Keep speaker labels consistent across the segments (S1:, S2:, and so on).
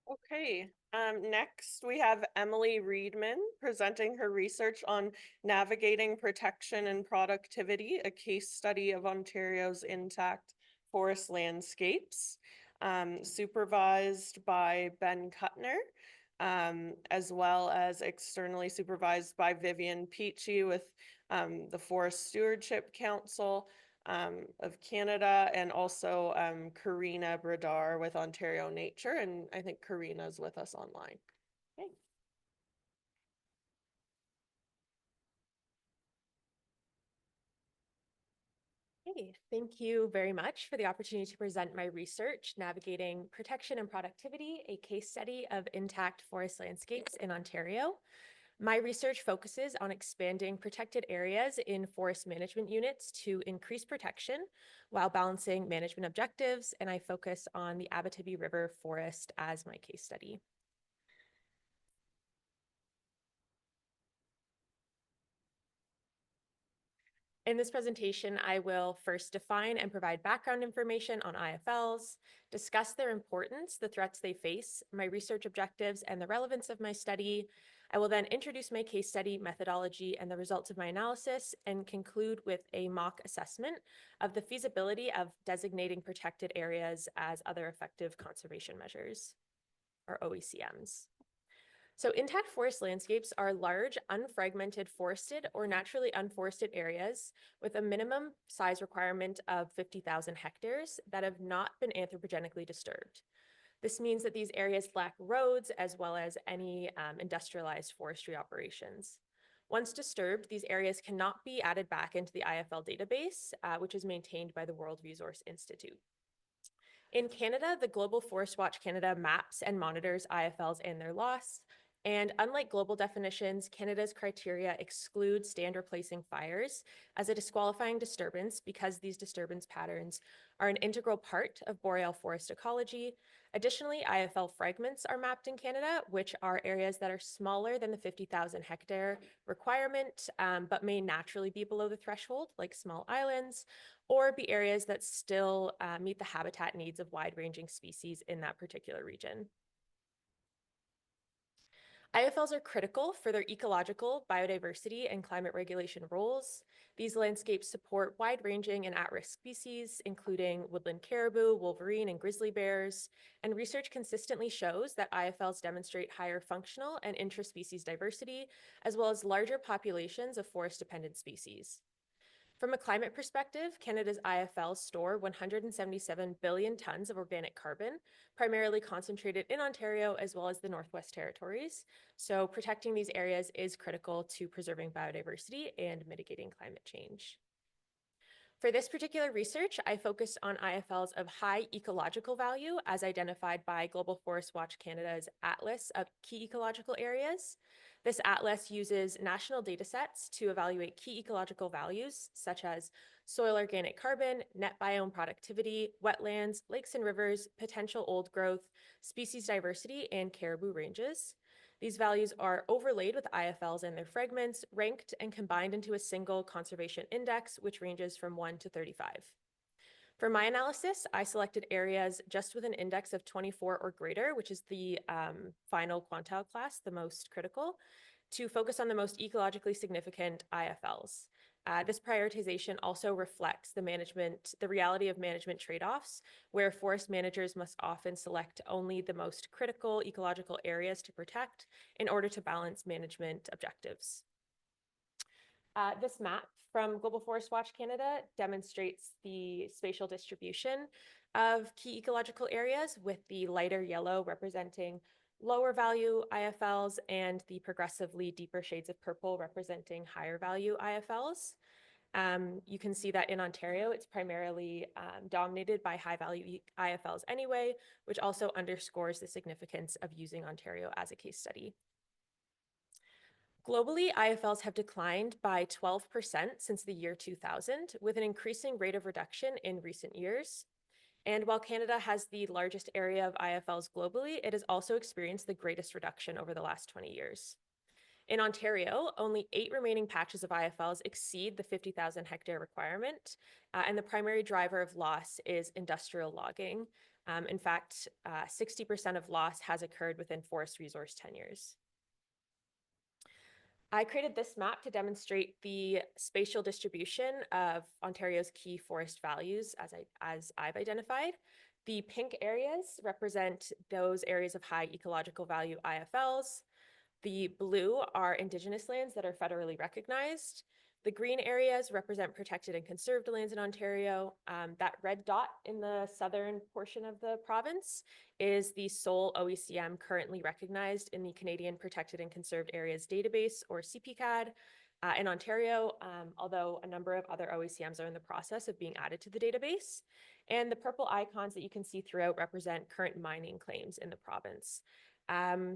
S1: Okay, next we have Emily Reedman presenting her research on navigating protection and productivity, a case study of Ontario's intact forest landscapes, supervised by Ben Kuttner, as well as externally supervised by Vivian Peachey with the Forest Stewardship Council of Canada, and also Karina Bradar with Ontario Nature. And I think Karina's with us online. Okay.
S2: Hey, thank you very much for the opportunity to present my research, Navigating Protection and Productivity, a case study of intact forest landscapes in Ontario. My research focuses on expanding protected areas in forest management units to increase protection while balancing management objectives, and I focus on the Abitibi River forest as my case study. In this presentation, I will first define and provide background information on IFLs, discuss their importance, the threats they face, my research objectives, and the relevance of my study. I will then introduce my case study methodology and the results of my analysis, and conclude with a mock assessment of the feasibility of designating protected areas as other effective conservation measures, or OECMs. So intact forest landscapes are large, unfragmented forested or naturally unforested areas with a minimum size requirement of 50,000 hectares that have not been anthropogenically disturbed. This means that these areas lack roads as well as any industrialized forestry operations. Once disturbed, these areas cannot be added back into the IFL database, which is maintained by the World Resource Institute. In Canada, the Global Forest Watch Canada maps and monitors IFLs and their loss. And unlike global definitions, Canada's criteria exclude stand replacing fires as a disqualifying disturbance because these disturbance patterns are an integral part of boreal forest ecology. Additionally, IFL fragments are mapped in Canada, which are areas that are smaller than the 50,000 hectare requirement, but may naturally be below the threshold, like small islands, or be areas that still meet the habitat needs of wide-ranging species in that particular region. IFLs are critical for their ecological, biodiversity, and climate regulation roles. These landscapes support wide-ranging and at-risk species, including woodland caribou, wolverine, and grizzly bears. And research consistently shows that IFLs demonstrate higher functional and intraspecies diversity, as well as larger populations of forest-dependent species. From a climate perspective, Canada's IFLs store 177 billion tons of organic carbon, primarily concentrated in Ontario as well as the Northwest Territories. So protecting these areas is critical to preserving biodiversity and mitigating climate change. For this particular research, I focused on IFLs of high ecological value as identified by Global Forest Watch Canada's Atlas of Key Ecological Areas. This atlas uses national data sets to evaluate key ecological values, such as soil organic carbon, net biome productivity, wetlands, lakes and rivers, potential old growth, species diversity, and caribou ranges. These values are overlaid with IFLs and their fragments, ranked and combined into a single conservation index, which ranges from 1 to 35. For my analysis, I selected areas just with an index of 24 or greater, which is the final quantile class, the most critical, to focus on the most ecologically significant IFLs. This prioritization also reflects the reality of management trade-offs, where forest managers must often select only the most critical ecological areas to protect in order to balance management objectives. This map from Global Forest Watch Canada demonstrates the spatial distribution of key ecological areas, with the lighter yellow representing lower value IFLs and the progressively deeper shades of purple representing higher value IFLs. You can see that in Ontario, it's primarily dominated by high value IFLs anyway, which also underscores the significance of using Ontario as a case study. Globally, IFLs have declined by 12% since the year 2000, with an increasing rate of reduction in recent years. And while Canada has the largest area of IFLs globally, it has also experienced the greatest reduction over the last 20 years. In Ontario, only 8 remaining patches of IFLs exceed the 50,000 hectare requirement, and the primary driver of loss is industrial logging. In fact, 60% of loss has occurred within forest resource tenures. I created this map to demonstrate the spatial distribution of Ontario's key forest values as I've identified. The pink areas represent those areas of high ecological value IFLs. The blue are Indigenous lands that are federally recognized. The green areas represent protected and conserved lands in Ontario. That red dot in the southern portion of the province is the sole OECM currently recognized in the Canadian Protected and Conserved Areas Database, or CPCAD, in Ontario, although a number of other OECMs are in the process of being added to the database. And the purple icons that you can see throughout represent current mining claims in the province.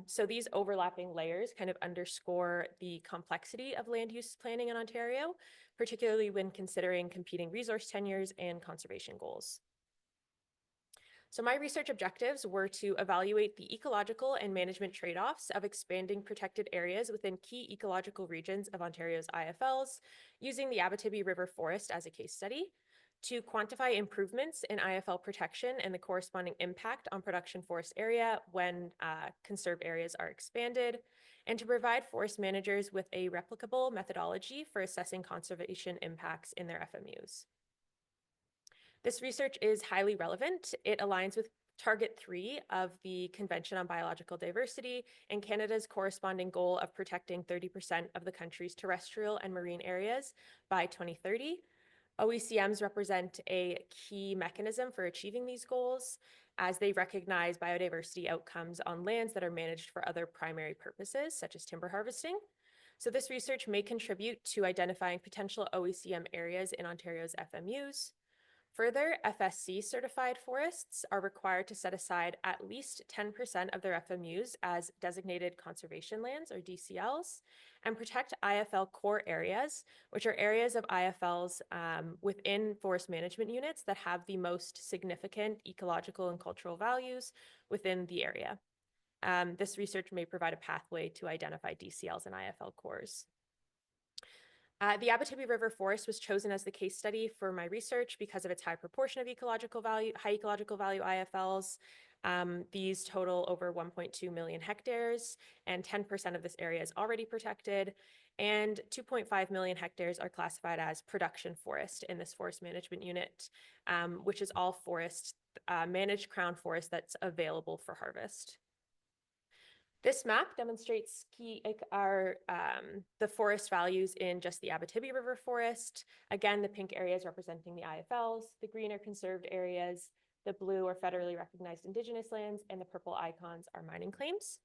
S2: So these overlapping layers kind of underscore the complexity of land use planning in Ontario, particularly when considering competing resource tenures and conservation goals. So my research objectives were to evaluate the ecological and management trade-offs of expanding protected areas within key ecological regions of Ontario's IFLs, using the Abitibi River Forest as a case study, to quantify improvements in IFL protection and the corresponding impact on production forest area when conserved areas are expanded, and to provide forest managers with a replicable methodology for assessing conservation impacts in their FMUs. This research is highly relevant. It aligns with Target 3 of the Convention on Biological Diversity and Canada's corresponding goal of protecting 30% of the country's terrestrial and marine areas by 2030. OECMs represent a key mechanism for achieving these goals, as they recognize biodiversity outcomes on lands that are managed for other primary purposes, such as timber harvesting. So this research may contribute to identifying potential OECM areas in Ontario's FMUs. Further, FSC certified forests are required to set aside at least 10% of their FMUs as designated conservation lands, or DCLs, and protect IFL core areas, which are areas of IFLs within forest management units that have the most significant ecological and cultural values within the area. This research may provide a pathway to identify DCLs and IFL cores. The Abitibi River Forest was chosen as the case study for my research because of its high proportion of high ecological value IFLs. These total over 1.2 million hectares, and 10% of this area is already protected, and 2.5 million hectares are classified as production forest in this forest management unit, which is all forest, managed crown forest that's available for harvest. This map demonstrates the forest values in just the Abitibi River Forest. Again, the pink areas representing the IFLs, the green are conserved areas, the blue are federally recognized Indigenous lands, and the purple icons are mining claims.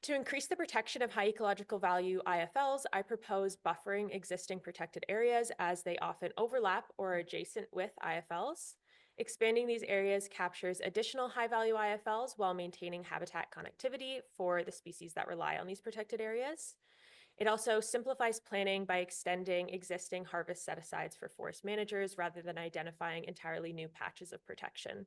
S2: To increase the protection of high ecological value IFLs, I propose buffering existing protected areas as they often overlap or are adjacent with IFLs. Expanding these areas captures additional high-value IFLs while maintaining habitat connectivity for the species that rely on these protected areas. It also simplifies planning by extending existing harvest set-asides for forest managers rather than identifying entirely new patches of protection.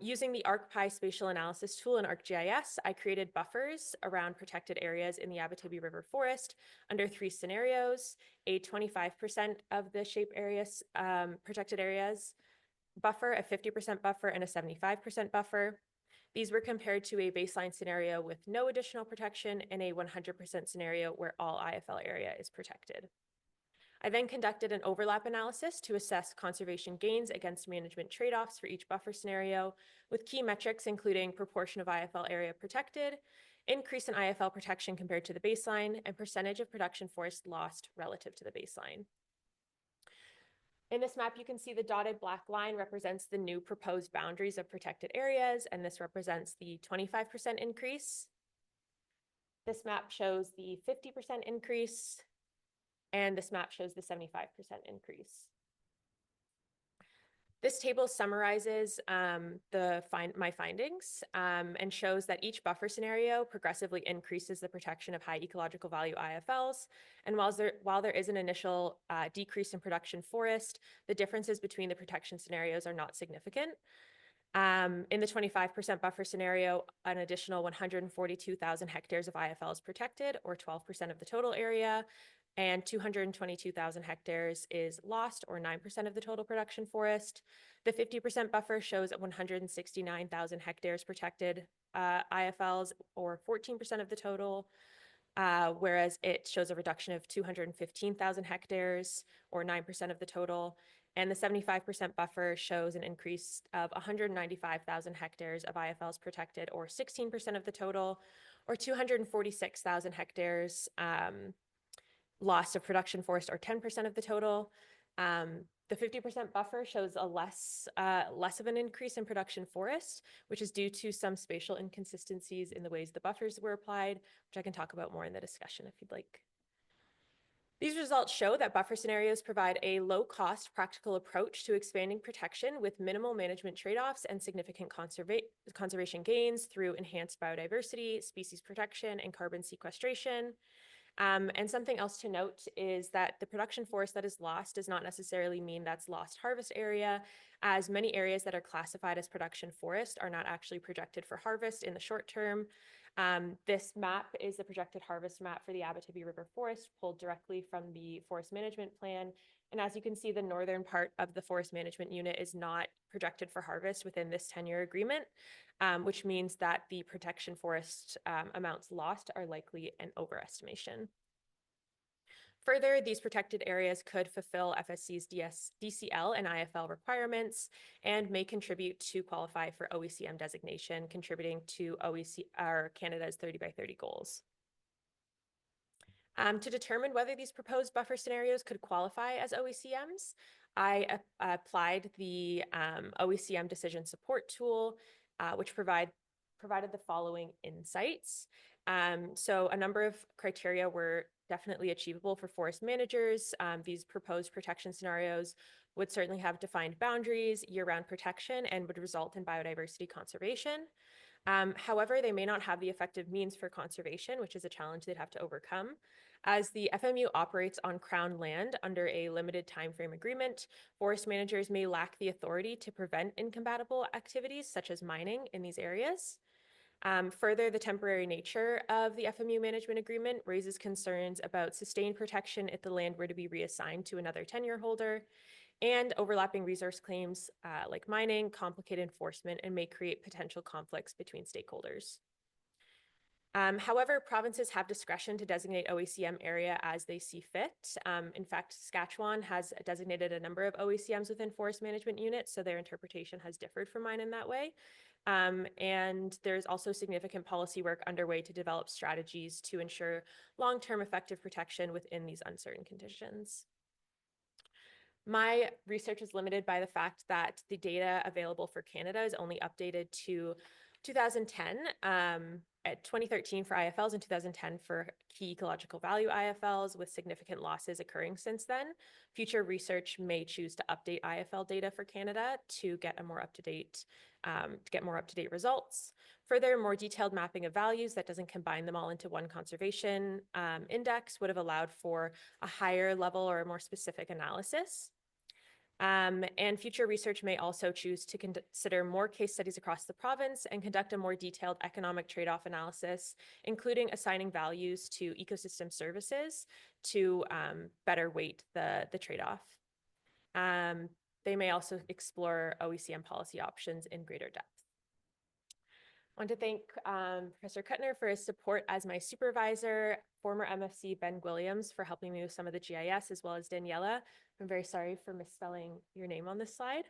S2: Using the ArcPy spatial analysis tool in ArcGIS, I created buffers around protected areas in the Abitibi River Forest under 3 scenarios: a 25% of the shape areas, protected areas buffer, a 50% buffer, and a 75% buffer. These were compared to a baseline scenario with no additional protection and a 100% scenario where all IFL area is protected. I then conducted an overlap analysis to assess conservation gains against management trade-offs for each buffer scenario, with key metrics including proportion of IFL area protected, increase in IFL protection compared to the baseline, and percentage of production forest lost relative to the baseline. In this map, you can see the dotted black line represents the new proposed boundaries of protected areas, and this represents the 25% increase. This map shows the 50% increase, and this map shows the 75% increase. This table summarizes my findings and shows that each buffer scenario progressively increases the protection of high ecological value IFLs. And while there is an initial decrease in production forest, the differences between the protection scenarios are not significant. In the 25% buffer scenario, an additional 142,000 hectares of IFL is protected, or 12% of the total area. and 222,000 hectares is lost, or 9% of the total production forest. The 50% buffer shows 169,000 hectares protected IFLs, or 14% of the total, whereas it shows a reduction of 215,000 hectares, or 9% of the total. And the 75% buffer shows an increase of 195,000 hectares of IFLs protected, or 16% of the total, or 246,000 hectares loss of production forest, or 10% of the total. The 50% buffer shows a less of an increase in production forest, which is due to some spatial inconsistencies in the ways the buffers were applied, which I can talk about more in the discussion if you'd like. These results show that buffer scenarios provide a low-cost, practical approach to expanding protection with minimal management trade-offs and significant conservation gains through enhanced biodiversity, species protection, and carbon sequestration. And something else to note is that the production forest that is lost does not necessarily mean that's lost harvest area, as many areas that are classified as production forest are not actually projected for harvest in the short term. This map is the projected harvest map for the Abitibi River Forest, pulled directly from the Forest Management Plan. And as you can see, the northern part of the Forest Management Unit is not projected for harvest within this 10-year agreement, which means that the protection forest amounts lost are likely an overestimation. Further, these protected areas could fulfill FSC's DCL and IFL requirements and may contribute to qualify for OECM designation, contributing to Canada's 30 by 30 goals. To determine whether these proposed buffer scenarios could qualify as OECMs, I applied the OECM decision support tool, which provided the following insights. So a number of criteria were definitely achievable for forest managers. These proposed protection scenarios would certainly have defined boundaries, year-round protection, and would result in biodiversity conservation. However, they may not have the effective means for conservation, which is a challenge they'd have to overcome. As the FMU operates on Crown land under a limited timeframe agreement, forest managers may lack the authority to prevent incompatible activities such as mining in these areas. Further, the temporary nature of the FMU management agreement raises concerns about sustained protection if the land were to be reassigned to another tenure holder, and overlapping resource claims like mining complicate enforcement and may create potential conflicts between stakeholders. However, provinces have discretion to designate OECM area as they see fit. In fact, Saskatchewan has designated a number of OECMs within forest management units, so their interpretation has differed from mine in that way. And there's also significant policy work underway to develop strategies to ensure long-term effective protection within these uncertain conditions. My research is limited by the fact that the data available for Canada is only updated to 2010, at 2013 for IFLs and 2010 for key ecological value IFLs, with significant losses occurring since then. Future research may choose to update IFL data for Canada to get more up-to-date results. Further, more detailed mapping of values that doesn't combine them all into one conservation index would have allowed for a higher level or a more specific analysis. And future research may also choose to consider more case studies across the province and conduct a more detailed economic trade-off analysis, including assigning values to ecosystem services to better weight the trade-off. They may also explore OECM policy options in greater depth. I want to thank Professor Kuttner for his support as my supervisor, former MFC Ben Williams for helping me with some of the GIS, as well as Daniela. I'm very sorry for misspelling your name on this slide.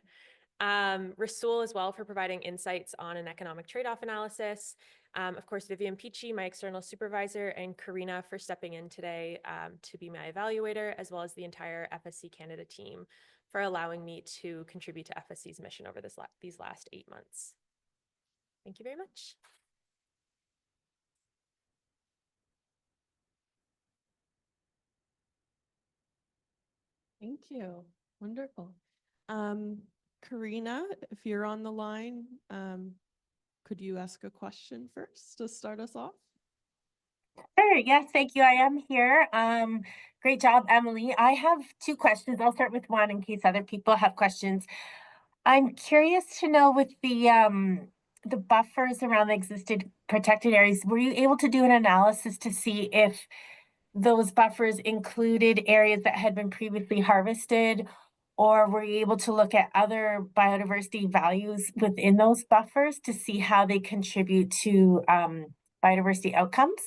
S2: Rasul as well for providing insights on an economic trade-off analysis. Of course, Vivian Peachey, my external supervisor, and Karina for stepping in today to be my evaluator, as well as the entire FSC Canada team for allowing me to contribute to FSC's mission over these last 8 months. Thank you very much.
S1: Thank you. Wonderful. Karina, if you're on the line, could you ask a question first to start us off?
S3: Sure. Yes, thank you. I am here. Great job, Emily. I have 2 questions. I'll start with one in case other people have questions. I'm curious to know with the buffers around the existed protected areas, were you able to do an analysis to see if those buffers included areas that had been previously harvested, or were you able to look at other biodiversity values within those buffers to see how they contribute to biodiversity outcomes?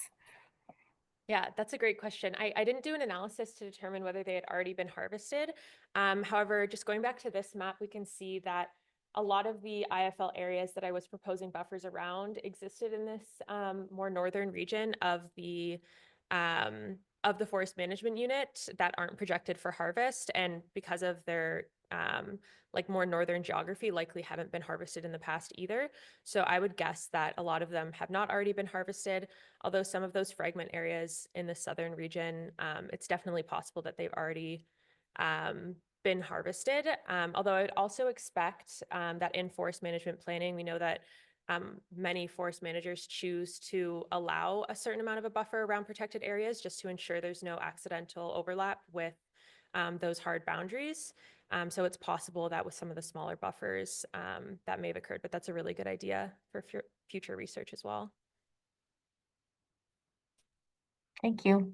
S2: Yeah, that's a great question. I didn't do an analysis to determine whether they had already been harvested. However, just going back to this map, we can see that a lot of the IFL areas that I was proposing buffers around existed in this more northern region of the forest management unit that aren't projected for harvest, and because of their like more northern geography, likely haven't been harvested in the past either. So I would guess that a lot of them have not already been harvested, although some of those fragment areas in the southern region, it's definitely possible that they've already been harvested. Although I would also expect that in forest management planning, we know that many forest managers choose to allow a certain amount of a buffer around protected areas just to ensure there's no accidental overlap with those hard boundaries. So it's possible that with some of the smaller buffers that may have occurred, but that's a really good idea for future research as well.
S3: Thank you.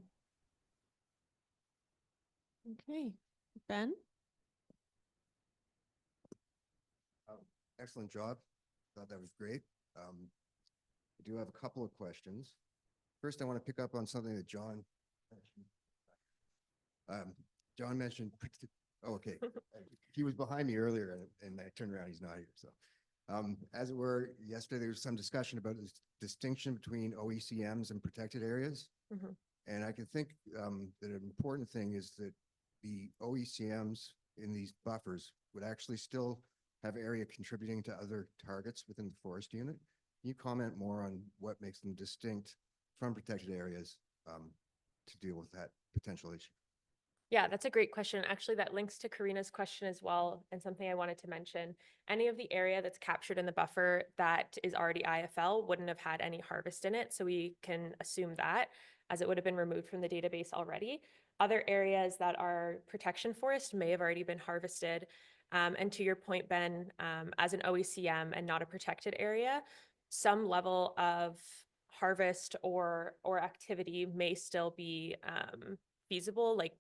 S4: Okay, Ben?
S5: Excellent job. Thought that was great. I do have a couple of questions. First, I want to pick up on something that John mentioned. John mentioned, oh, okay. He was behind me earlier and I turned around, he's not here. So as it were, yesterday there was some discussion about this distinction between OECMs and protected areas.
S2: Mm-hmm.
S5: And I can think that an important thing is that the OECMs in these buffers would actually still have area contributing to other targets within the forest unit. Can you comment more on what makes them distinct from protected areas to deal with that potential issue?
S2: Yeah, that's a great question. Actually, that links to Karina's question as well, and something I wanted to mention. Any of the area that's captured in the buffer that is already IFL wouldn't have had any harvest in it, so we can assume that, as it would have been removed from the database already. Other areas that are protection forest may have already been harvested. And to your point, Ben, as an OECM and not a protected area, some level of harvest or activity may still be feasible, like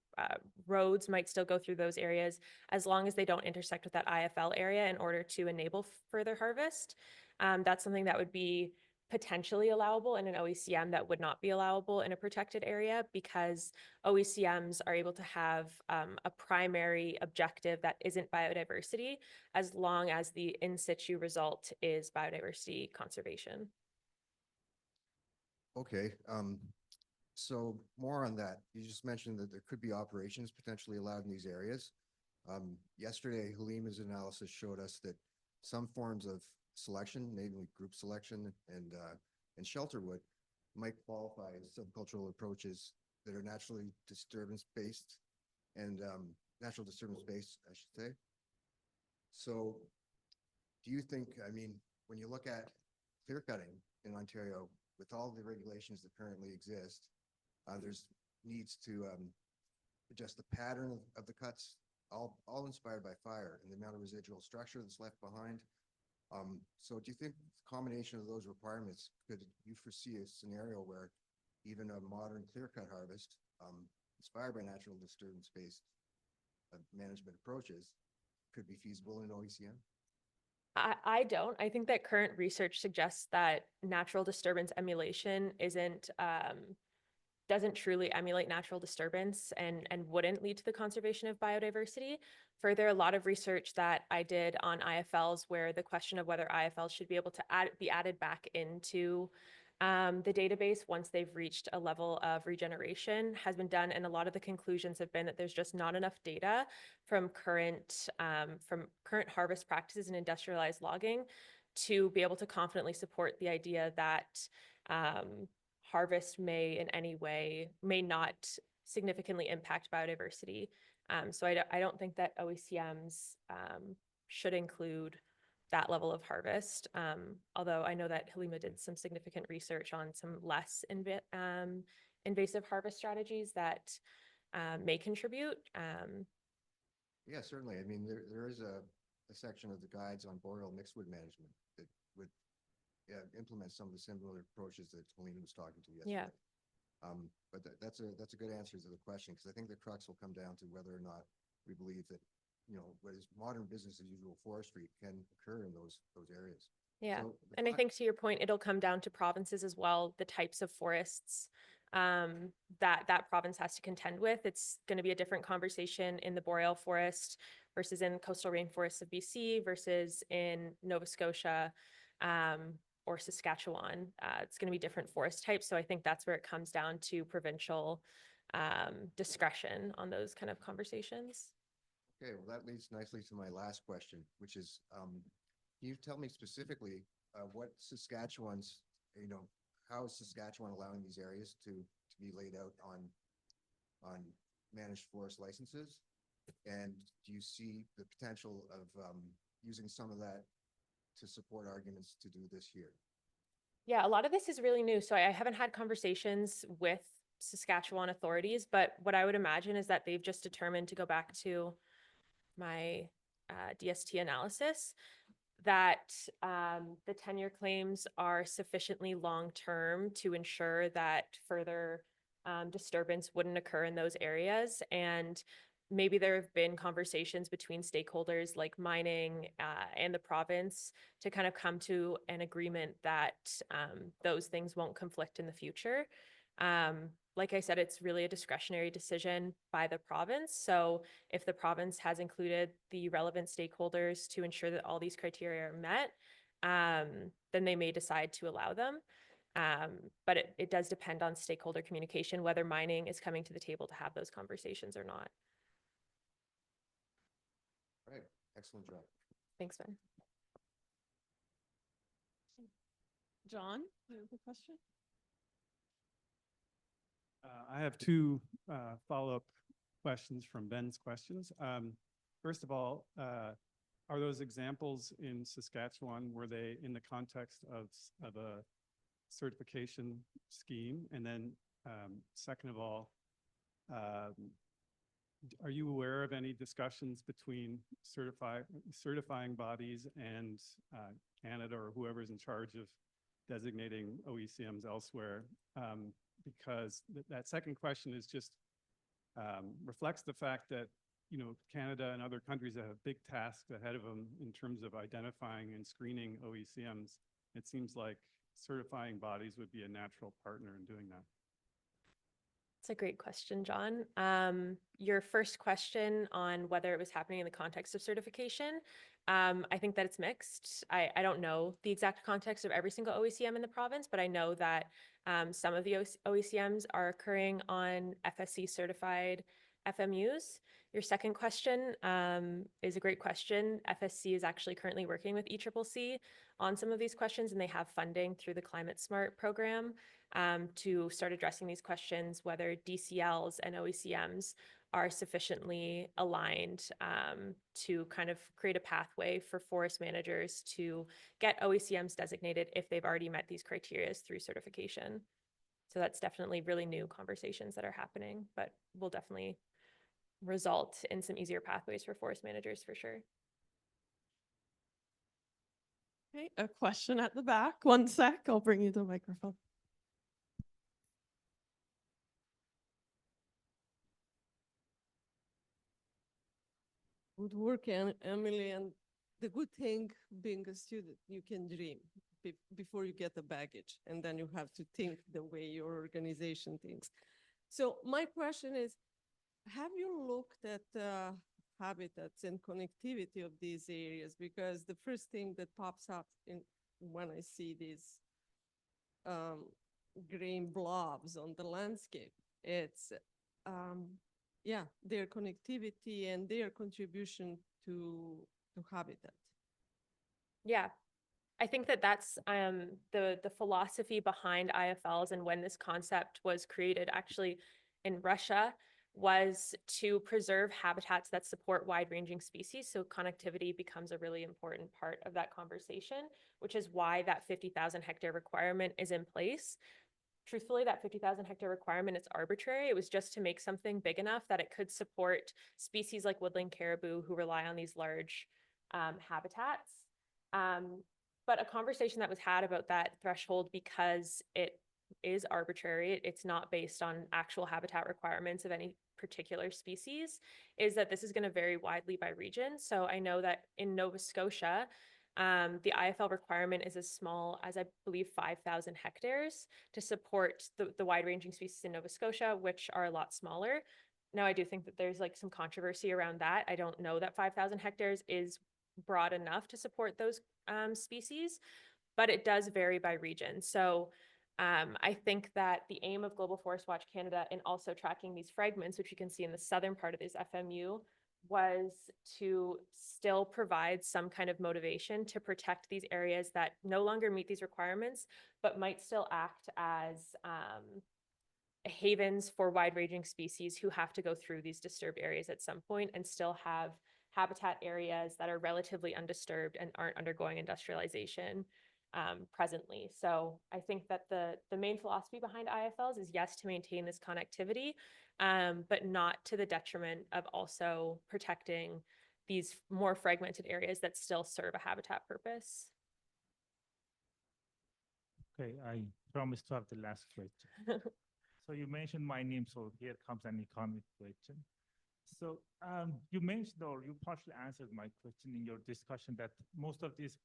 S2: roads might still go through those areas as long as they don't intersect with that IFL area in order to enable further harvest. That's something that would be potentially allowable in an OECM that would not be allowable in a protected area, because OECMs are able to have a primary objective that isn't biodiversity, as long as the in situ result is biodiversity conservation.
S5: Okay. So more on that, you just mentioned that there could be operations potentially allowed in these areas. Yesterday, Halima's analysis showed us that some forms of selection, namely group selection and shelter wood, might qualify as subcultural approaches that are naturally disturbance-based and natural disturbance-based, I should say. So do you think, I mean, when you look at clear cutting in Ontario, with all the regulations that currently exist, there's needs to adjust the pattern of the cuts, all inspired by fire and the amount of residual structure that's left behind. So do you think the combination of those requirements, could you foresee a scenario where even a modern clear-cut harvest inspired by natural disturbance-based management approaches could be feasible in OECM?
S2: I don't. I think that current research suggests that natural disturbance emulation doesn't truly emulate natural disturbance and wouldn't lead to the conservation of biodiversity. Further, a lot of research that I did on IFLs, where the question of whether IFLs should be able to be added back into the database once they've reached a level of regeneration, has been done, and a lot of the conclusions have been that there's just not enough data from current harvest practices and industrialized logging to be able to confidently support the idea that harvest may in any way may not significantly impact biodiversity. So I don't think that OECMs should include that level of harvest. Although I know that Halima did some significant research on some less invasive harvest strategies that may contribute.
S5: Yeah, certainly. I mean, there is a section of the guides on boreal mixed wood management that would implement some of the similar approaches that Halima was talking to yesterday.
S2: Yeah.
S5: But that's a good answer to the question, because I think the crux will come down to whether or not we believe that, what is modern business as usual forestry can occur in those areas.
S2: Yeah.
S5: So the
S2: And I
S5: fi-
S2: think to your point, it'll come down to provinces as well, the types of forests that province has to contend with. It's going to be a different conversation in the boreal forest versus in coastal rainforests of BC versus in Nova Scotia or Saskatchewan. It's going to be different forest types. So I think that's where it comes down to provincial discretion on those kind of conversations.
S5: Okay, well, that leads nicely to my last question, which is, can you tell me specifically what Saskatchewan's, how is Saskatchewan allowing these areas to be laid out on managed forest licenses? And do you see the potential of using some of that to support arguments to do this here?
S2: Yeah, a lot of this is really new. So I haven't had conversations with Saskatchewan authorities, but what I would imagine is that they've just determined, to go back to my DST analysis, that the tenure claims are sufficiently long-term to ensure that further disturbance wouldn't occur in those areas. And maybe there have been conversations between stakeholders like mining and the province to kind of come to an agreement that those things won't conflict in the future. Like I said, it's really a discretionary decision by the province. So if the province has included the relevant stakeholders to ensure that all these criteria are met, then they may decide to allow them. But it does depend on stakeholder communication, whether mining is coming to the table to have those conversations or not.
S5: Right, excellent job.
S2: Thanks, Ben.
S4: John, you have a question?
S6: I have two follow-up questions from Ben's questions. First of all, are those examples in Saskatchewan, were they in the context of a certification scheme? And then second of all, are you aware of any discussions between certifying bodies and Canada or whoever's in charge of designating OECMs elsewhere? Because that second question is just reflects the fact that, Canada and other countries have big tasks ahead of them in terms of identifying and screening OECMs. It seems like certifying bodies would be a natural partner in doing that.
S2: That's a great question, John. Your first question on whether it was happening in the context of certification, I think that it's mixed. I don't know the exact context of every single OECM in the province, but I know that some of the OECMs are occurring on FSC certified FMUs. Your second question is a great question. FSC is actually currently working with ECCC on some of these questions, and they have funding through the Climate Smart program to start addressing these questions, whether DCLs and OECMs are sufficiently aligned to kind of create a pathway for forest managers to get OECMs designated if they've already met these criteria through certification. So that's definitely really new conversations that are happening, but will definitely result in some easier pathways for forest managers for sure.
S4: Okay, a question at the back. One sec, I'll bring you the microphone.
S7: Good work, Emily. And the good thing being a student, you can dream before you get the baggage, and then you have to think the way your organization thinks. So my question is, have you looked at habitats and connectivity of these areas? Because the first thing that pops up when I see these green blobs on the landscape, it's their connectivity and their contribution to habitat.
S2: Yeah, I think that that's the philosophy behind IFLs, and when this concept was created actually in Russia was to preserve habitats that support wide-ranging species. So connectivity becomes a really important part of that conversation, which is why that 50,000 hectare requirement is in place. Truthfully, that 50,000 hectare requirement is arbitrary. It was just to make something big enough that it could support species like woodland caribou who rely on these large habitats. But a conversation that was had about that threshold, because it is arbitrary. It's not based on actual habitat requirements of any particular species, is that this is going to vary widely by region. So I know that in Nova Scotia, the IFL requirement is as small as, I believe, 5,000 hectares to support the wide-ranging species in Nova Scotia, which are a lot smaller. Now, I do think that there's like some controversy around that. I don't know that 5,000 hectares is broad enough to support those species, but it does vary by region. So I think that the aim of Global Forest Watch Canada in also tracking these fragments, which you can see in the southern part of this FMU, was to still provide some kind of motivation to protect these areas that no longer meet these requirements, but might still act as havens for wide-ranging species who have to go through these disturbed areas at some point and still have habitat areas that are relatively undisturbed and aren't undergoing industrialization presently. So I think that the main philosophy behind IFLs is, yes, to maintain this connectivity, but not to the detriment of also protecting these more fragmented areas that still serve a habitat purpose.
S8: Okay, I promise to have the last question. So you mentioned my name, so here comes an economic question. So you mentioned, or you partially answered my question in your discussion, that most of these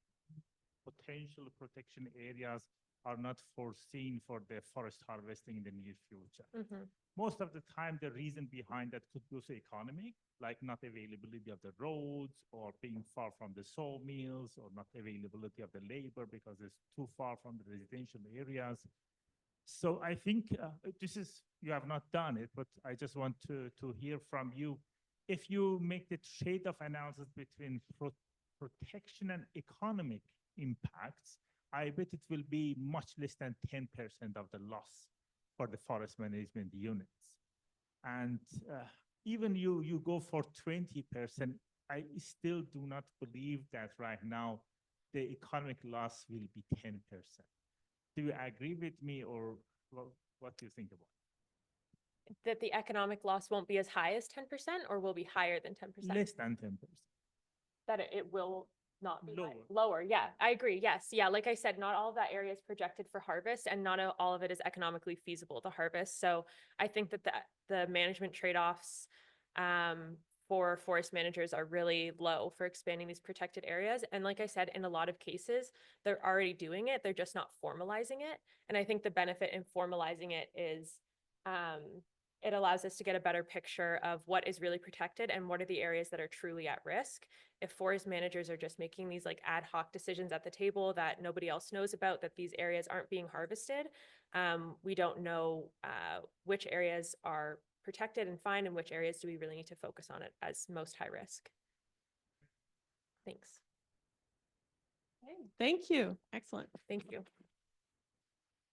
S8: potential protection areas are not foreseen for the forest harvesting in the near future.
S2: Mm-hmm.
S8: Most of the time, the reason behind that could be also economic, like not availability of the roads or being far from the sawmills or not availability of the labor because it's too far from the residential areas. So I think this is, you have not done it, but I just want to hear from you. If you make the trade-off analysis between protection and economic impacts, I bet it will be much less than 10% of the loss for the forest management units. And even you go for 20%, I still do not believe that right now the economic loss will be 10%. Do you agree with me, or what do you think about it?
S2: That the economic loss won't be as high as 10% or will be higher than 10%?
S8: Less than 10%.
S2: That it will not be
S8: Lower.
S2: lower. Yeah, I agree. Yes. Yeah. Like I said, not all of that area is projected for harvest and not all of it is economically feasible to harvest. So I think that the management trade-offs for forest managers are really low for expanding these protected areas. And like I said, in a lot of cases, they're already doing it. They're just not formalizing it. And I think the benefit in formalizing it is it allows us to get a better picture of what is really protected and what are the areas that are truly at risk. If forest managers are just making these like ad hoc decisions at the table that nobody else knows about, that these areas aren't being harvested, we don't know which areas are protected and fine and which areas do we really need to focus on it as most high risk. Thanks.
S4: Thank you. Excellent.
S2: Thank you.